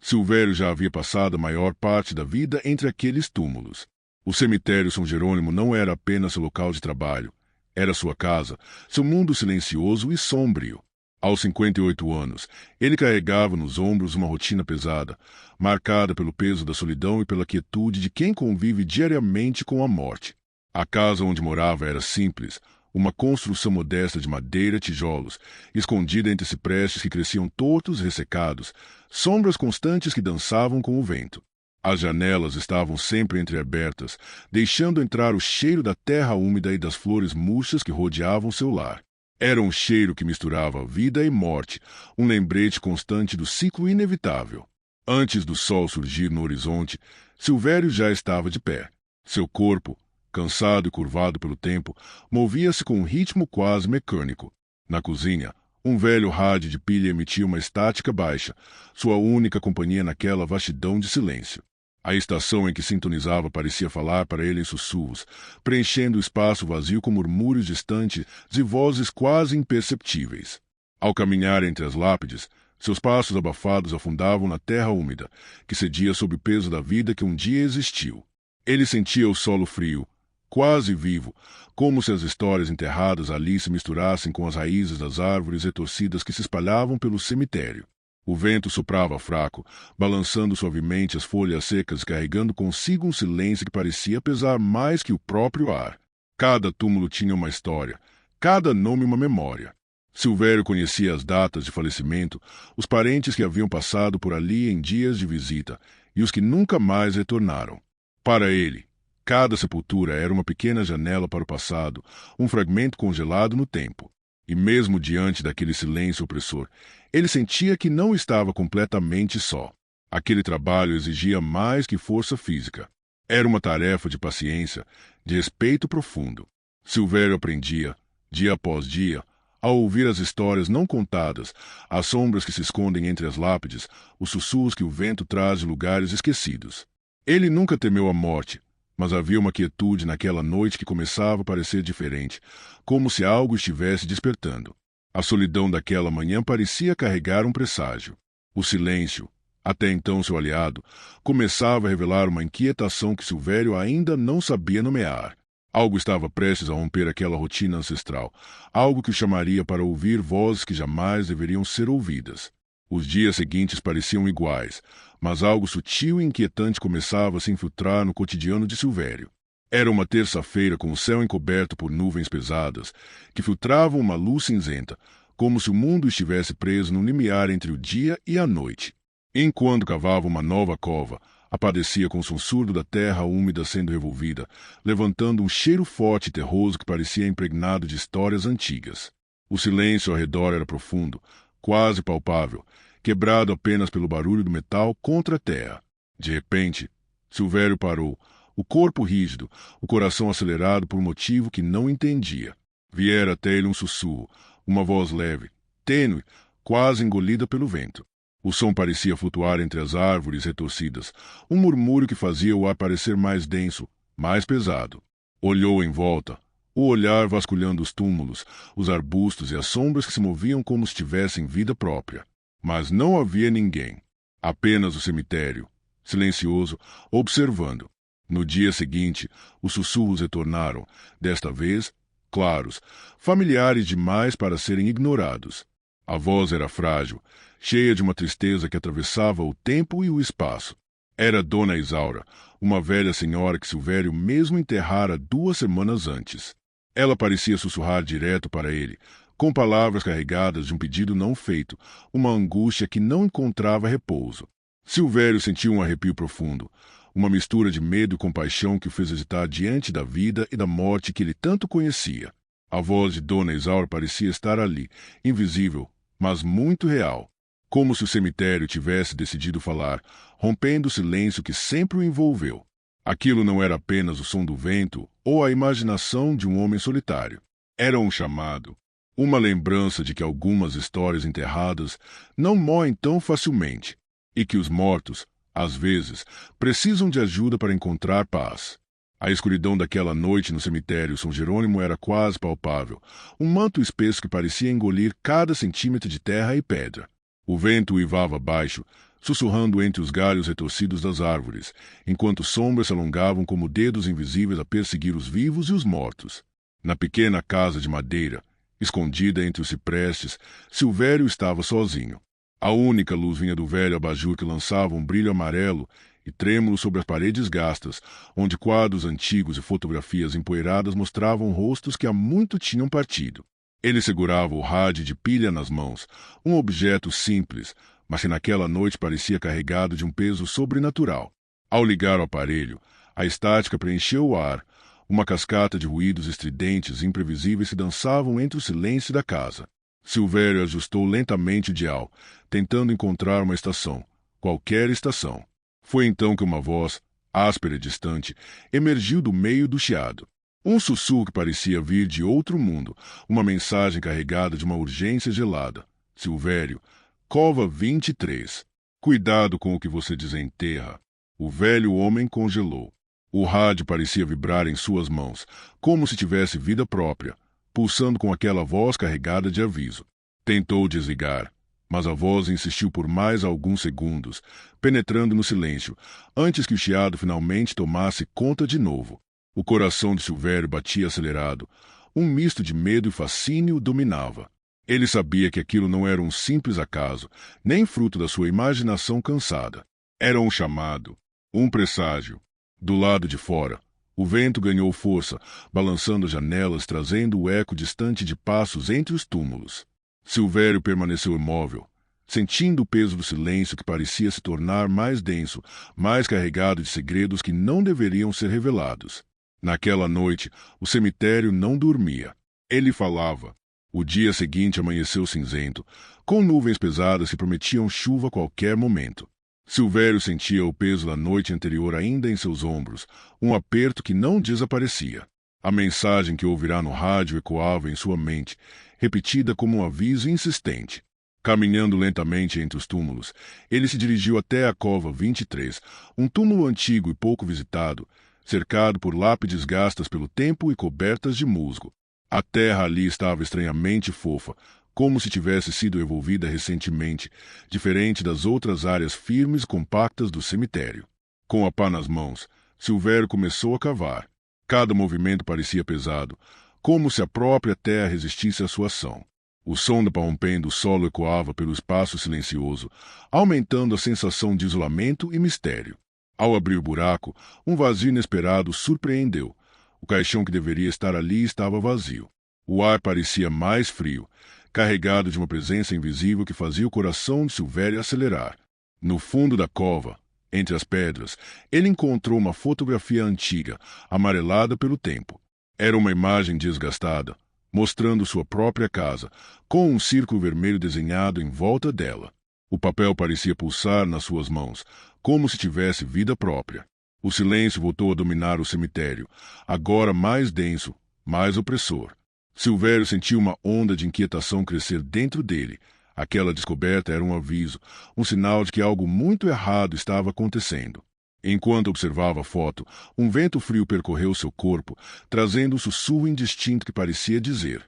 Silvério já havia passado a maior parte da vida entre aqueles túmulos. O cemitério São Jerônimo não era apenas seu local de trabalho. Era sua casa, seu mundo silencioso e sombrio. Aos 58 anos, ele carregava nos ombros uma rotina pesada, marcada pelo peso da solidão e pela quietude de quem convive diariamente com a morte. A casa onde morava era simples, uma construção modesta de madeira e tijolos, escondida entre ciprestes que cresciam tortos e ressecados, sombras constantes que dançavam com o vento. As janelas estavam sempre entreabertas, deixando entrar o cheiro da terra úmida e das flores murchas que rodeavam seu lar. Era um cheiro que misturava vida e morte, um lembrete constante do ciclo inevitável. Antes do sol surgir no horizonte, Silvério já estava de pé. Seu corpo, cansado e curvado pelo tempo, movia-se com um ritmo quase mecânico. Na cozinha, um velho rádio de pilha emitia uma estática baixa, sua única companhia naquela vastidão de silêncio. A estação em que sintonizava parecia falar para ele em sussurros, preenchendo o espaço vazio com murmúrios distantes e vozes quase imperceptíveis. Ao caminhar entre as lápides, seus passos abafados afundavam na terra úmida, que cedia sob o peso da vida que um dia existiu. Ele sentia o solo frio, quase vivo, como se as histórias enterradas ali se misturassem com as raízes das árvores retorcidas que se espalhavam pelo cemitério. O vento soprava fraco, balançando suavemente as folhas secas e carregando consigo um silêncio que parecia pesar mais que o próprio ar. Cada túmulo tinha uma história, cada nome uma memória. Silvério conhecia as datas de falecimento, os parentes que haviam passado por ali em dias de visita e os que nunca mais retornaram. Para ele, cada sepultura era uma pequena janela para o passado, um fragmento congelado no tempo. E mesmo diante daquele silêncio opressor, ele sentia que não estava completamente só. Aquele trabalho exigia mais que força física. Era uma tarefa de paciência, de respeito profundo. Silvério aprendia, dia após dia, a ouvir as histórias não contadas, as sombras que se escondem entre as lápides, os sussurros que o vento traz de lugares esquecidos. Ele nunca temeu a morte, mas havia uma quietude naquela noite que começava a parecer diferente, como se algo estivesse despertando. A solidão daquela manhã parecia carregar um presságio. O silêncio, até então seu aliado, começava a revelar uma inquietação que Silvério ainda não sabia nomear. Algo estava prestes a romper aquela rotina ancestral, algo que o chamaria para ouvir vozes que jamais deveriam ser ouvidas. Os dias seguintes pareciam iguais, mas algo sutil e inquietante começava a se infiltrar no cotidiano de Silvério. Era uma terça-feira com o céu encoberto por nuvens pesadas, que filtravam uma luz cinzenta, como se o mundo estivesse preso num limiar entre o dia e a noite. Enquanto cavava uma nova cova, aparecia com o som surdo da terra úmida sendo revolvida, levantando um cheiro forte e terroso que parecia impregnado de histórias antigas. O silêncio ao redor era profundo, quase palpável, quebrado apenas pelo barulho do metal contra a terra. De repente, Silvério parou, o corpo rígido, o coração acelerado por um motivo que não entendia. Viera até ele um sussurro, uma voz leve, tênue, quase engolida pelo vento. O som parecia flutuar entre as árvores retorcidas, um murmúrio que fazia o ar parecer mais denso, mais pesado. Olhou em volta, o olhar vasculhando os túmulos, os arbustos e as sombras que se moviam como se tivessem vida própria. Mas não havia ninguém. Apenas o cemitério, silencioso, observando. No dia seguinte, os sussurros retornaram, desta vez, claros, familiares demais para serem ignorados. A voz era frágil, cheia de uma tristeza que atravessava o tempo e o espaço. Era Dona Isaura, uma velha senhora que Silvério mesmo enterrara 2 semanas antes. Ela parecia sussurrar direto para ele, com palavras carregadas de um pedido não feito, uma angústia que não encontrava repouso. Silvério sentiu um arrepio profundo, uma mistura de medo e compaixão que o fez hesitar diante da vida e da morte que ele tanto conhecia. A voz de Dona Isaura parecia estar ali, invisível, mas muito real, como se o cemitério tivesse decidido falar, rompendo o silêncio que sempre o envolveu. Aquilo não era apenas o som do vento ou a imaginação de um homem solitário. Era um chamado, uma lembrança de que algumas histórias enterradas não morrem tão facilmente e que os mortos, às vezes, precisam de ajuda para encontrar paz. A escuridão daquela noite no cemitério São Jerônimo era quase palpável, um manto espesso que parecia engolir cada centímetro de terra e pedra. O vento uivava baixo, sussurrando entre os galhos retorcidos das árvores, enquanto sombras se alongavam como dedos invisíveis a perseguir os vivos e os mortos. Na pequena casa de madeira, escondida entre os ciprestes, Silvério estava sozinho. A única luz vinha do velho abajur que lançava um brilho amarelo e trêmulo sobre as paredes gastas, onde quadros antigos e fotografias empoeiradas mostravam rostos que há muito tinham partido. Ele segurava o rádio de pilha nas mãos, um objeto simples, mas que naquela noite parecia carregado de um peso sobrenatural. Ao ligar o aparelho, a estática preencheu o ar. Uma cascata de ruídos estridentes e imprevisíveis se dançavam entre o silêncio da casa. Silvério ajustou lentamente o dial, tentando encontrar uma estação, qualquer estação. Foi então que uma voz, áspera e distante, emergiu do meio do chiado. Um sussurro que parecia vir de outro mundo, uma mensagem carregada de uma urgência gelada. Silvério, Cova 23. Cuidado com o que você desenterra. O velho homem congelou. O rádio parecia vibrar em suas mãos, como se tivesse vida própria, pulsando com aquela voz carregada de aviso. Tentou desligar, mas a voz insistiu por mais alguns segundos, penetrando no silêncio, antes que o chiado finalmente tomasse conta de novo. O coração de Silvério batia acelerado. Um misto de medo e fascínio o dominava. Ele sabia que aquilo não era um simples acaso, nem fruto da sua imaginação cansada. Era um chamado, um presságio. Do lado de fora, o vento ganhou força, balançando as janelas, trazendo o eco distante de passos entre os túmulos. Silvério permaneceu imóvel, sentindo o peso do silêncio que parecia se tornar mais denso, mais carregado de segredos que não deveriam ser revelados. Naquela noite, o cemitério não dormia. Ele falava. O dia seguinte amanheceu cinzento, com nuvens pesadas que prometiam chuva a qualquer momento. Silvério sentia o peso da noite anterior ainda em seus ombros, um aperto que não desaparecia. A mensagem que ouvirá no rádio ecoava em sua mente, repetida como um aviso insistente. Caminhando lentamente entre os túmulos, ele se dirigiu até a Cova 23, um túmulo antigo e pouco visitado, cercado por lápides gastas pelo tempo e cobertas de musgo. A terra ali estava estranhamente fofa, como se tivesse sido evolvida recentemente, diferente das outras áreas firmes e compactas do cemitério. Com a pá nas mãos, Silvério começou a cavar. Cada movimento parecia pesado, como se a própria terra resistisse à sua ação. O som da pá rompendo o solo ecoava pelo espaço silencioso, aumentando a sensação de isolamento e mistério. Ao abrir o buraco, um vazio inesperado o surpreendeu. O caixão que deveria estar ali estava vazio. O ar parecia mais frio, carregado de uma presença invisível que fazia o coração de Silvério acelerar. No fundo da cova, entre as pedras, ele encontrou uma fotografia antiga, amarelada pelo tempo. Era uma imagem desgastada, mostrando sua própria casa, com um círculo vermelho desenhado em volta dela. O papel parecia pulsar nas suas mãos, como se tivesse vida própria. O silêncio voltou a dominar o cemitério, agora mais denso, mais opressor. Silvério sentiu uma onda de inquietação crescer dentro dele. Aquela descoberta era um aviso, um sinal de que algo muito errado estava acontecendo. Enquanto observava a foto, um vento frio percorreu seu corpo, trazendo um sussurro indistinto que parecia dizer: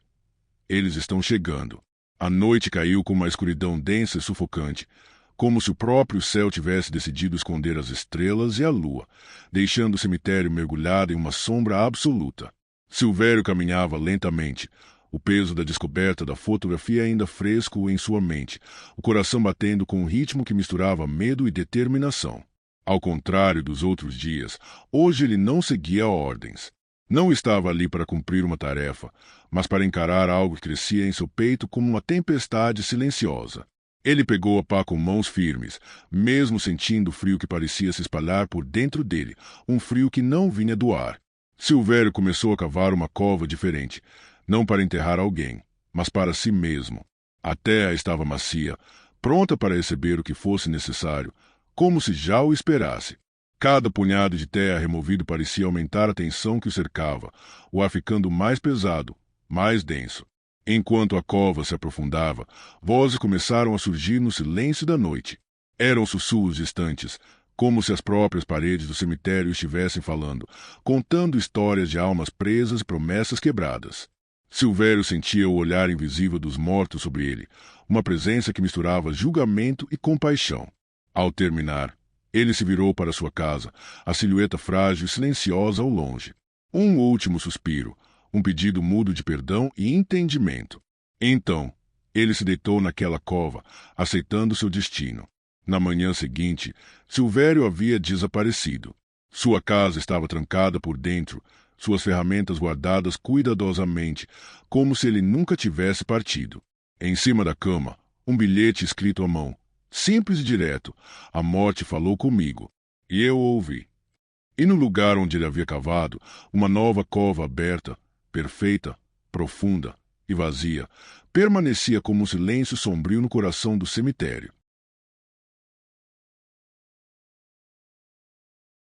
"Eles estão chegando." A noite caiu com uma escuridão densa e sufocante, como se o próprio céu tivesse decidido esconder as estrelas e a lua, deixando o cemitério mergulhado em uma sombra absoluta. Silvério caminhava lentamente, o peso da descoberta da fotografia ainda fresco em sua mente, o coração batendo com um ritmo que misturava medo e determinação. Ao contrário dos outros dias, hoje ele não seguia ordens. Não estava ali para cumprir uma tarefa, mas para encarar algo que crescia em seu peito como uma tempestade silenciosa. Ele pegou a pá com mãos firmes, mesmo sentindo o frio que parecia se espalhar por dentro dele, um frio que não vinha do ar. Silvério começou a cavar uma cova diferente, não para enterrar alguém, mas para si mesmo. A terra estava macia, pronta para receber o que fosse necessário, como se já o esperasse. Cada punhado de terra removido parecia aumentar a tensão que o cercava, o ar ficando mais pesado, mais denso. Enquanto a cova se aprofundava, vozes começaram a surgir no silêncio da noite. Eram sussurros distantes, como se as próprias paredes do cemitério estivessem falando, contando histórias de almas presas e promessas quebradas. Silvério sentia o olhar invisível dos mortos sobre ele, uma presença que misturava julgamento e compaixão. Ao terminar, ele se virou para sua casa, a silhueta frágil e silenciosa ao longe. Um último suspiro, um pedido mudo de perdão e entendimento. Então, ele se deitou naquela cova, aceitando seu destino. Na manhã seguinte, Silvério havia desaparecido. Sua casa estava trancada por dentro, suas ferramentas guardadas cuidadosamente, como se ele nunca tivesse partido. Em cima da cama, um bilhete escrito à mão, simples e direto: "A morte falou comigo." E eu ouvi. E no lugar onde ele havia cavado, uma nova cova aberta, perfeita, profunda e vazia, permanecia como um silêncio sombrio no coração do cemitério.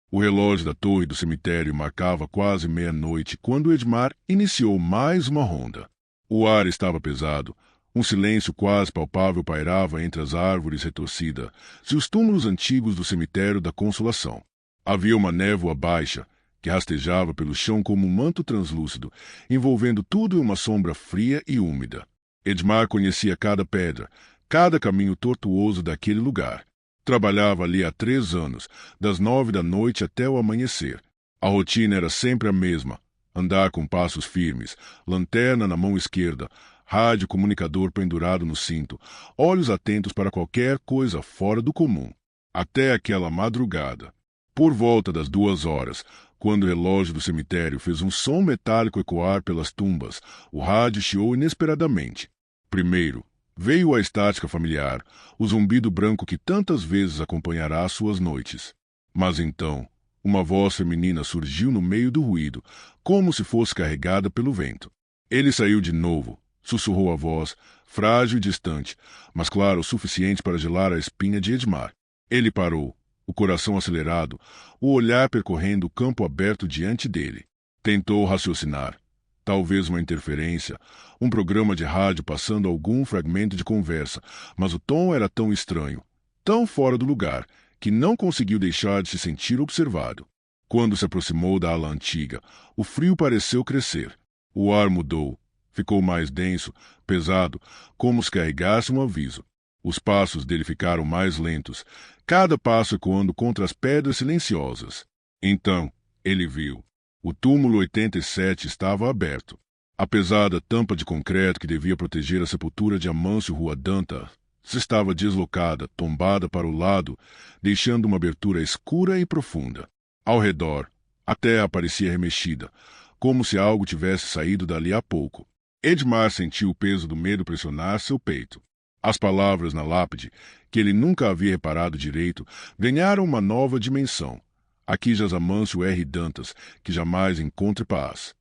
O relógio da torre do cemitério marcava quase meia-noite quando Edmar iniciou mais uma ronda. O ar estava pesado. Um silêncio quase palpável pairava entre as árvores retorcidas e os túmulos antigos do cemitério da Consolação. Havia uma névoa baixa, que rastejava pelo chão como um manto translúcido, envolvendo tudo em uma sombra fria e úmida. Edmar conhecia cada pedra, cada caminho tortuoso daquele lugar. Trabalhava ali há 3 anos, das 9 da noite até o amanhecer. A rotina era sempre a mesma: andar com passos firmes, lanterna na mão esquerda, rádio comunicador pendurado no cinto, olhos atentos para qualquer coisa fora do comum. Até aquela madrugada. Por volta das 2 horas, quando o relógio do cemitério fez um som metálico ecoar pelas tumbas, o rádio chiou inesperadamente. Primeiro, veio a estática familiar, o zumbido branco que tantas vezes acompanhará suas noites. Mas então, uma voz feminina surgiu no meio do ruído, como se fosse carregada pelo vento. Ele saiu de novo, sussurrou a voz, frágil e distante, mas claro o suficiente para gelar a espinha de Edmar. Ele parou, o coração acelerado, o olhar percorrendo o campo aberto diante dele. Tentou raciocinar. Talvez uma interferência, um programa de rádio passando algum fragmento de conversa, mas o tom era tão estranho, tão fora do lugar, que não conseguiu deixar de se sentir observado. Quando se aproximou da ala antiga, o frio pareceu crescer. O ar mudou, ficou mais denso, pesado, como se carregasse um aviso. Os passos dele ficaram mais lentos, cada passo ecoando contra as pedras silenciosas. Então, ele viu. O túmulo 87 estava aberto. A pesada tampa de concreto que devia proteger a sepultura de Amâncio Rua Danta se estava deslocada, tombada para o lado, deixando uma abertura escura e profunda. Ao redor, a terra parecia remexida, como se algo tivesse saído dali há pouco. Edmar sentiu o peso do medo pressionar seu peito. As palavras na lápide, que ele nunca havia reparado direito, ganharam uma nova dimensão. Aqui jaz Amâncio R. Dantas, que jamais encontre paz.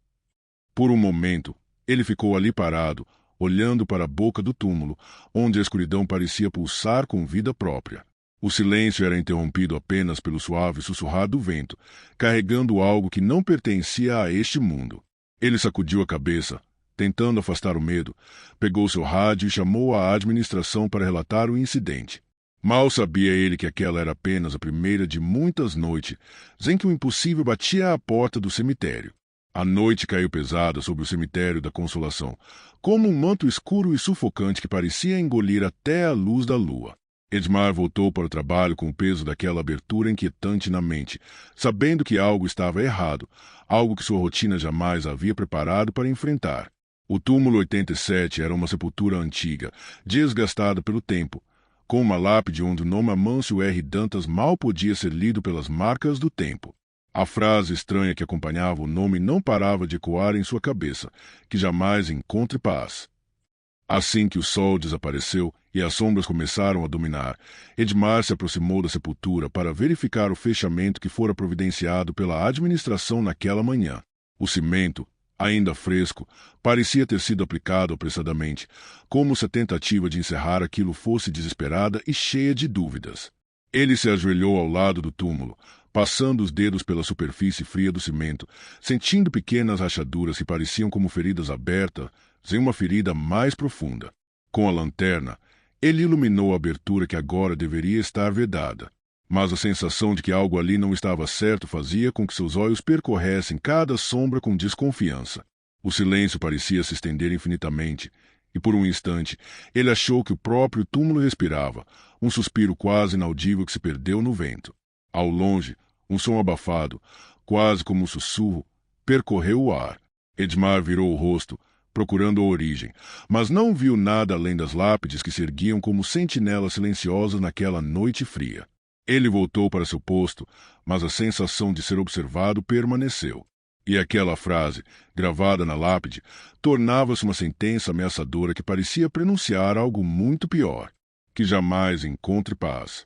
Por um momento, ele ficou ali parado, olhando para a boca do túmulo, onde a escuridão parecia pulsar com vida própria. O silêncio era interrompido apenas pelo suave sussurrar do vento, carregando algo que não pertencia a este mundo. Ele sacudiu a cabeça, tentando afastar o medo, pegou seu rádio e chamou a administração para relatar o incidente. Mal sabia ele que aquela era apenas a primeira de muitas noites em que o impossível batia à porta do cemitério. A noite caiu pesada sobre o cemitério da Consolação, como um manto escuro e sufocante que parecia engolir até a luz da lua. Edmar voltou para o trabalho com o peso daquela abertura inquietante na mente, sabendo que algo estava errado, algo que sua rotina jamais havia preparado para enfrentar. O túmulo 87 era uma sepultura antiga, desgastada pelo tempo, com uma lápide onde o nome Amâncio R. Dantas mal podia ser lido pelas marcas do tempo. A frase estranha que acompanhava o nome não parava de ecoar em sua cabeça: que jamais encontre paz. Assim que o sol desapareceu e as sombras começaram a dominar, Edmar se aproximou da sepultura para verificar o fechamento que fora providenciado pela administração naquela manhã. O cimento, ainda fresco, parecia ter sido aplicado apressadamente, como se a tentativa de encerrar aquilo fosse desesperada e cheia de dúvidas. Ele se ajoelhou ao lado do túmulo, passando os dedos pela superfície fria do cimento, sentindo pequenas rachaduras que pareciam como feridas abertas em uma ferida mais profunda. Com a lanterna, ele iluminou a abertura que agora deveria estar vedada. Mas a sensação de que algo ali não estava certo fazia com que seus olhos percorressem cada sombra com desconfiança. O silêncio parecia se estender infinitamente, e por um instante ele achou que o próprio túmulo respirava, um suspiro quase inaudível que se perdeu no vento. Ao longe, um som abafado, quase como um sussurro, percorreu o ar. Edmar virou o rosto, procurando a origem, mas não viu nada além das lápides que se erguiam como sentinelas silenciosas naquela noite fria. Ele voltou para seu posto, mas a sensação de ser observado permaneceu. E aquela frase, gravada na lápide, tornava-se uma sentença ameaçadora que parecia prenunciar algo muito pior: que jamais encontre paz.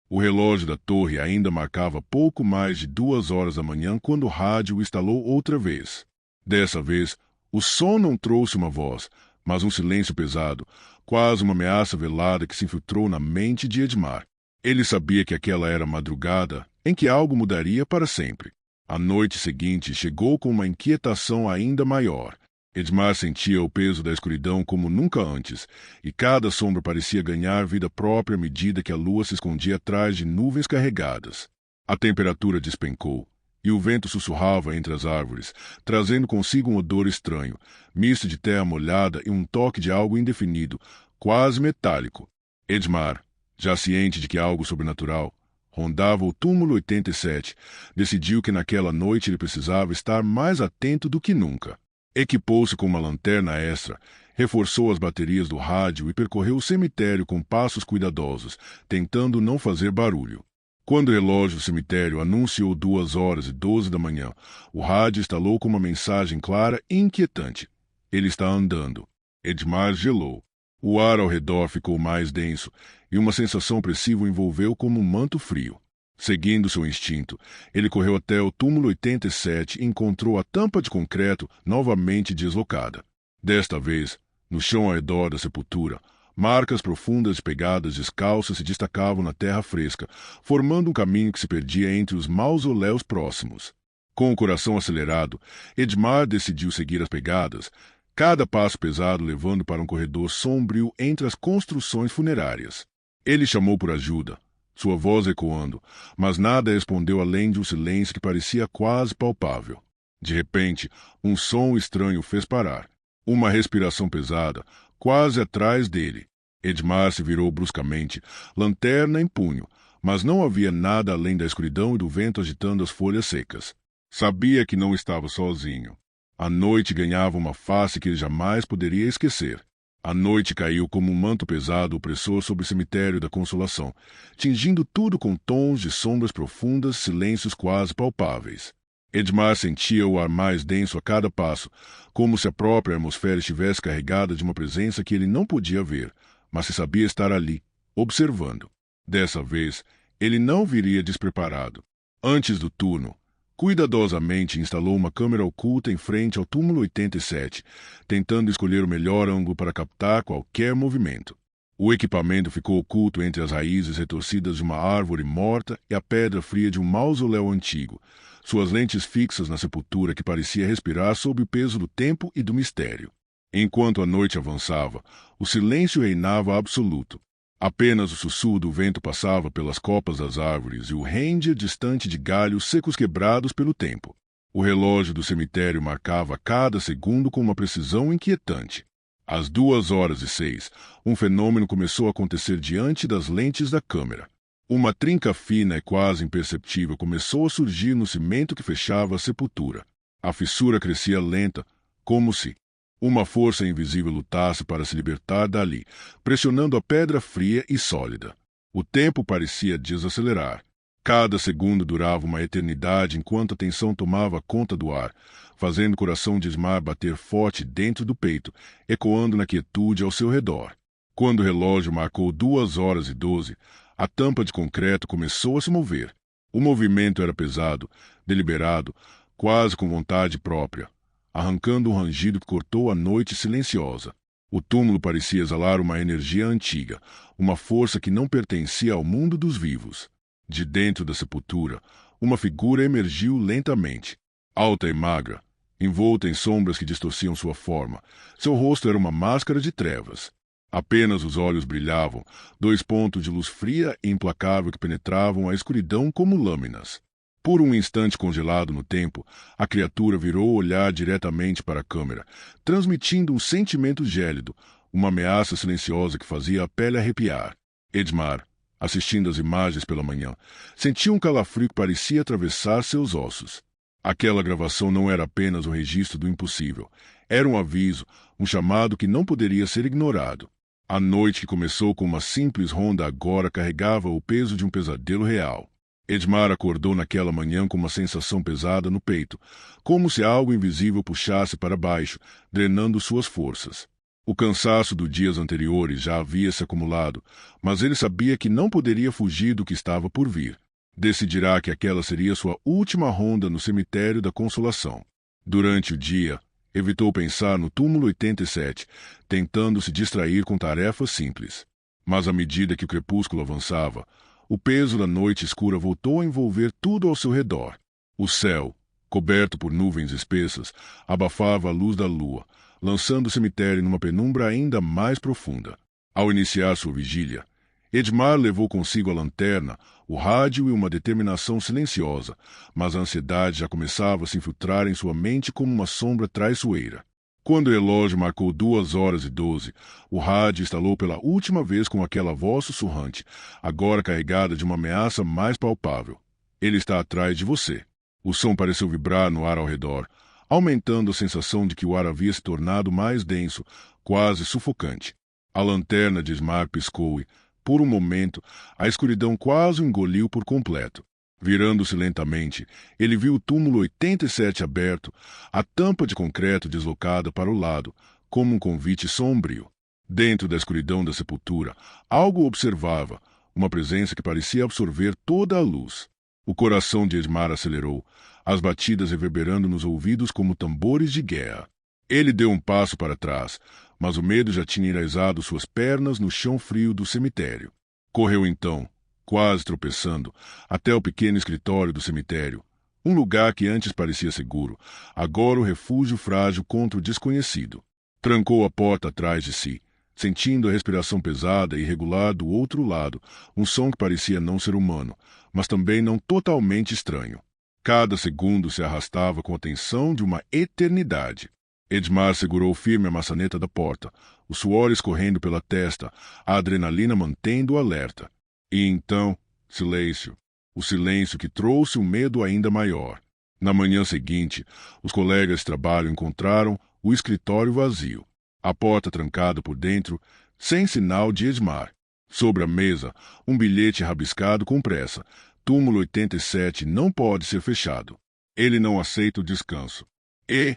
O relógio da torre ainda marcava pouco mais de 2 horas da manhã quando o rádio estalou outra vez. Dessa vez, o som não trouxe uma voz, mas um silêncio pesado, quase uma ameaça velada que se infiltrou na mente de Edmar. Ele sabia que aquela era a madrugada em que algo mudaria para sempre. A noite seguinte chegou com uma inquietação ainda maior. Edmar sentia o peso da escuridão como nunca antes, e cada sombra parecia ganhar vida própria à medida que a lua se escondia atrás de nuvens carregadas. A temperatura despencou, e o vento sussurrava entre as árvores, trazendo consigo um odor estranho, misto de terra molhada e um toque de algo indefinido, quase metálico. Edmar, já ciente de que algo sobrenatural rondava o túmulo 87, decidiu que naquela noite ele precisava estar mais atento do que nunca. Equipou-se com uma lanterna extra, reforçou as baterias do rádio e percorreu o cemitério com passos cuidadosos, tentando não fazer barulho. Quando o relógio do cemitério anunciou 2h12 da manhã, o rádio estalou com uma mensagem clara e inquietante. Ele está andando. Edmar gelou. O ar ao redor ficou mais denso, e uma sensação opressiva o envolveu como um manto frio. Seguindo seu instinto, ele correu até o túmulo 87 e encontrou a tampa de concreto novamente deslocada. Desta vez, no chão ao redor da sepultura, marcas profundas de pegadas descalças se destacavam na terra fresca, formando um caminho que se perdia entre os mausoléus próximos. Com o coração acelerado, Edmar decidiu seguir as pegadas, cada passo pesado levando para um corredor sombrio entre as construções funerárias. Ele chamou por ajuda, sua voz ecoando, mas nada respondeu além de um silêncio que parecia quase palpável. De repente, um som estranho o fez parar. Uma respiração pesada, quase atrás dele. Edmar se virou bruscamente, lanterna em punho, mas não havia nada além da escuridão e do vento agitando as folhas secas. Sabia que não estava sozinho. A noite ganhava uma face que ele jamais poderia esquecer. A noite caiu como um manto pesado opressor sobre o cemitério da Consolação, tingindo tudo com tons de sombras profundas, silêncios quase palpáveis. Edmar sentia o ar mais denso a cada passo, como se a própria atmosfera estivesse carregada de uma presença que ele não podia ver, mas se sabia estar ali, observando. Dessa vez, ele não viria despreparado. Antes do turno, cuidadosamente instalou uma câmera oculta em frente ao túmulo 87, tentando escolher o melhor ângulo para captar qualquer movimento. O equipamento ficou oculto entre as raízes retorcidas de uma árvore morta e a pedra fria de um mausoléu antigo, suas lentes fixas na sepultura que parecia respirar sob o peso do tempo e do mistério. Enquanto a noite avançava, o silêncio reinava absoluto. Apenas o sussurro do vento passava pelas copas das árvores e o render distante de galhos secos quebrados pelo tempo. O relógio do cemitério marcava cada segundo com uma precisão inquietante. Às 2h06, um fenômeno começou a acontecer diante das lentes da câmera. Uma trinca fina e quase imperceptível começou a surgir no cimento que fechava a sepultura. A fissura crescia lenta, como se uma força invisível lutasse para se libertar dali, pressionando a pedra fria e sólida. O tempo parecia desacelerar. Cada segundo durava uma eternidade enquanto a tensão tomava conta do ar, fazendo o coração de Edmar bater forte dentro do peito, ecoando na quietude ao seu redor. Quando o relógio marcou 2h12, a tampa de concreto começou a se mover. O movimento era pesado, deliberado, quase com vontade própria, arrancando um rangido que cortou a noite silenciosa. O túmulo parecia exalar uma energia antiga, uma força que não pertencia ao mundo dos vivos. De dentro da sepultura, uma figura emergiu lentamente. Alta e magra, envolta em sombras que distorciam sua forma, seu rosto era uma máscara de trevas. Apenas os olhos brilhavam, 2 pontos de luz fria e implacável que penetravam a escuridão como lâminas. Por um instante congelado no tempo, a criatura virou o olhar diretamente para a câmera, transmitindo um sentimento gélido, uma ameaça silenciosa que fazia a pele arrepiar. Edmar, assistindo às imagens pela manhã, sentiu um calafrio que parecia atravessar seus ossos. Aquela gravação não era apenas um registro do impossível. Era um aviso, um chamado que não poderia ser ignorado. A noite que começou com uma simples ronda agora carregava o peso de um pesadelo real. Edmar acordou naquela manhã com uma sensação pesada no peito, como se algo invisível puxasse para baixo, drenando suas forças. O cansaço dos dias anteriores já havia se acumulado, mas ele sabia que não poderia fugir do que estava por vir. Decidirá que aquela seria sua última ronda no cemitério da Consolação. Durante o dia, evitou pensar no túmulo 87, tentando se distrair com tarefas simples. Mas à medida que o crepúsculo avançava, o peso da noite escura voltou a envolver tudo ao seu redor. O céu, coberto por nuvens espessas, abafava a luz da lua, lançando o cemitério numa penumbra ainda mais profunda. Ao iniciar sua vigília, Edmar levou consigo a lanterna, o rádio e uma determinação silenciosa, mas a ansiedade já começava a se infiltrar em sua mente como uma sombra traiçoeira. Quando o relógio marcou 2h12, o rádio estalou pela última vez com aquela voz sussurrante, agora carregada de uma ameaça mais palpável. Ele está atrás de você. O som pareceu vibrar no ar ao redor, aumentando a sensação de que o ar havia se tornado mais denso, quase sufocante. A lanterna de Edmar piscou e, por um momento, a escuridão quase o engoliu por completo. Virando-se lentamente, ele viu o túmulo 87 aberto, a tampa de concreto deslocada para o lado, como um convite sombrio. Dentro da escuridão da sepultura, algo observava, uma presença que parecia absorver toda a luz. O coração de Edmar acelerou, as batidas reverberando nos ouvidos como tambores de guerra. Ele deu um passo para trás, mas o medo já tinha enraizado suas pernas no chão frio do cemitério. Correu então, quase tropeçando, até o pequeno escritório do cemitério. Um lugar que antes parecia seguro, agora o refúgio frágil contra o desconhecido. Trancou a porta atrás de si, sentindo a respiração pesada e irregular do outro lado, um som que parecia não ser humano, mas também não totalmente estranho. Cada segundo se arrastava com a tensão de uma eternidade. Edmar segurou firme a maçaneta da porta, o suor escorrendo pela testa, a adrenalina mantendo-o alerta. E então, silêncio. O silêncio que trouxe um medo ainda maior. Na manhã seguinte, os colegas de trabalho encontraram o escritório vazio, a porta trancada por dentro, sem sinal de Edmar. Sobre a mesa, um bilhete rabiscado com pressa. Túmulo 87 não pode ser fechado. Ele não aceita o descanso. E,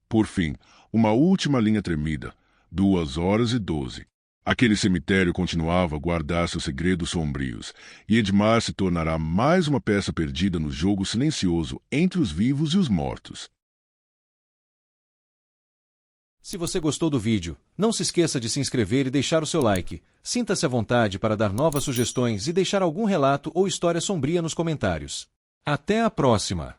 por fim, uma última linha tremida. 2h12. Aquele cemitério continuava a guardar seus segredos sombrios, e Edmar se tornará mais uma peça perdida no jogo silencioso entre os vivos e os mortos. Se você gostou do vídeo, não se esqueça de se inscrever e deixar o seu like. Sinta-se à vontade para dar novas sugestões e deixar algum relato ou história sombria nos comentários. Até a próxima!